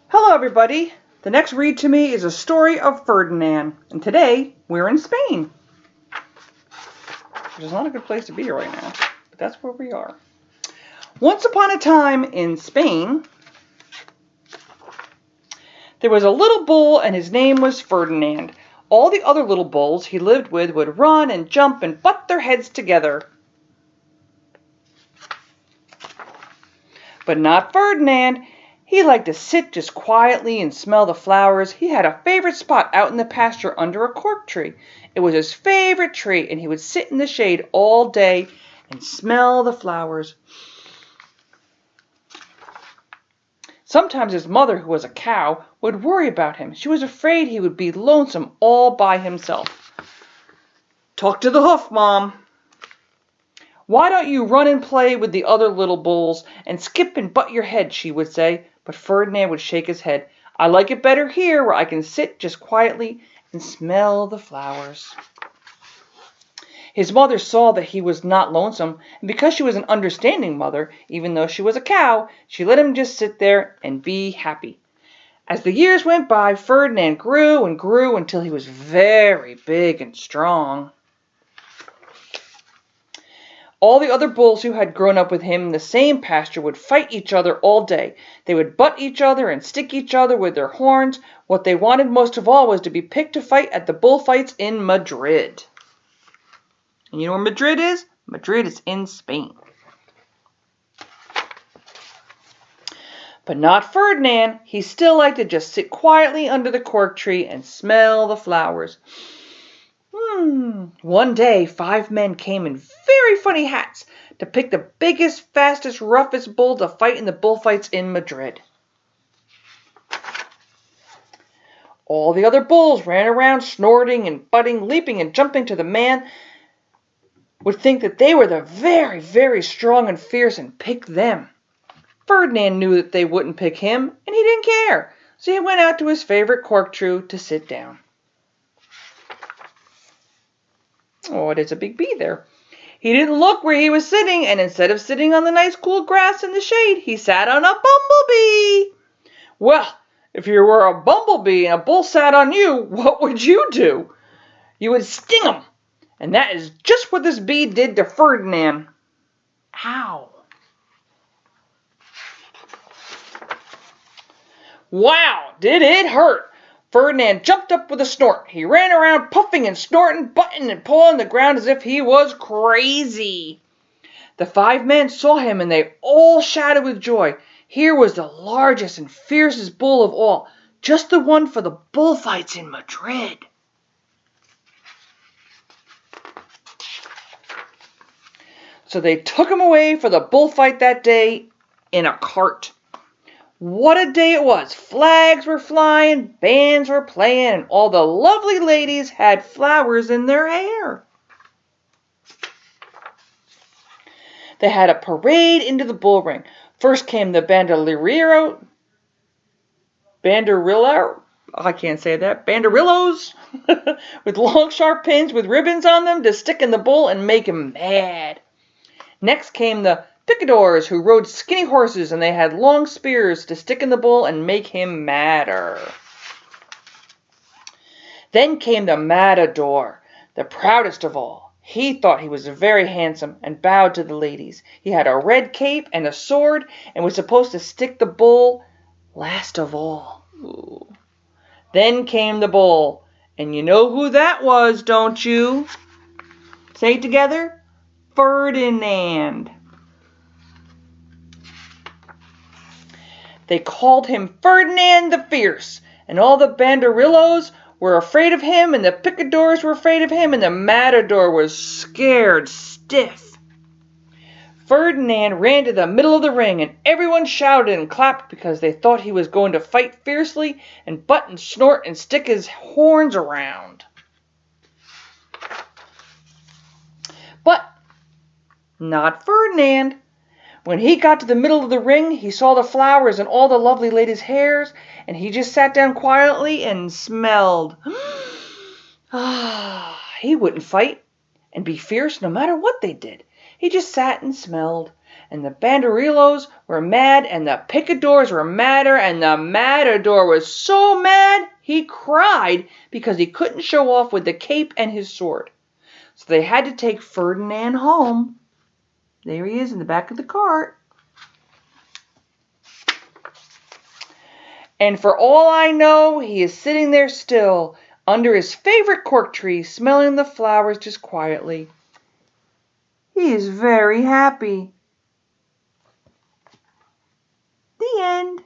Hello everybody! The next read to me is a story of Ferdinand, and today we're in Spain. Which is not a good place to be right now, but that's where we are. Once upon a time in Spain, there was a little bull and his name was Ferdinand. All the other little bulls he lived with would run and jump and butt their heads together. But not Ferdinand. He liked to sit just quietly and smell the flowers. He had a favorite spot out in the pasture under a cork tree. It was his favorite tree, and he would sit in the shade all day and smell the flowers. Sometimes his mother, who was a cow, would worry about him. She was afraid he would be lonesome all by himself. "Talk to the hoof, Mom. Why don't you run and play with the other little bulls and skip and butt your head," she would say. But Ferdinand would shake his head. "I like it better here where I can sit just quietly and smell the flowers." His mother saw that he was not lonesome, and because she was an understanding mother, even though she was a cow, she let him just sit there and be happy. As the years went by, Ferdinand grew and grew until he was very big and strong. All the other bulls who had grown up with him in the same pasture would fight each other all day. They would butt each other and stick each other with their horns. What they wanted most of all was to be picked to fight at the bullfights in Madrid. And you know where Madrid is? Madrid is in Spain. But not Ferdinand. He still liked to just sit quietly under the cork tree and smell the flowers. One day, 5 men came in very funny hats to pick the biggest, fastest, roughest bull to fight in the bullfights in Madrid. All the other bulls ran around snorting and butting, leaping and jumping to the man would think that they were the very, very strong and fierce and pick them. Ferdinand knew that they wouldn't pick him, and he didn't care, so he went out to his favorite cork tree to sit down. Oh, it is a big bee there. He didn't look where he was sitting, and instead of sitting on the nice cool grass in the shade, he sat on a bumblebee. Well, if you were a bumblebee and a bull sat on you, what would you do? You would sting him. And that is just what this bee did to Ferdinand. Ow. Wow, did it hurt? Ferdinand jumped up with a snort. He ran around puffing and snorting, butting and pulling the ground as if he was crazy. The 5 men saw him and they all shouted with joy. Here was the largest and fiercest bull of all, just the one for the bullfights in Madrid. So they took him away for the bullfight that day in a cart. What a day it was. Flags were flying, bands were playing, and all the lovely ladies had flowers in their hair. They had a parade into the bull ring. First came the banderillos, with long sharp pins with ribbons on them to stick in the bull and make him mad. Next came the picadors, who rode skinny horses, and they had long spears to stick in the bull and make him madder. Then came the matador, the proudest of all. He thought he was very handsome and bowed to the ladies. He had a red cape and a sword and was supposed to stick the bull last of all. Ooh. Then came the bull, and you know who that was, don't you? Say it together. Ferdinand. They called him Ferdinand the Fierce, and all the banderillos were afraid of him, and the picadors were afraid of him, and the matador was scared stiff. Ferdinand ran to the middle of the ring, and everyone shouted and clapped because they thought he was going to fight fiercely and butt and snort and stick his horns around. But not Ferdinand. When he got to the middle of the ring, he saw the flowers and all the lovely ladies' hairs, and he just sat down quietly and smelled. He wouldn't fight and be fierce no matter what they did. He just sat and smelled. and the banderillos were mad, and the picadors were madder, and the matador was so mad he cried because he couldn't show off with the cape and his sword. So they had to take Ferdinand home. There he is in the back of the cart. And for all I know, he is sitting there still, under his favorite cork tree, smelling the flowers just quietly. He is very happy. The end.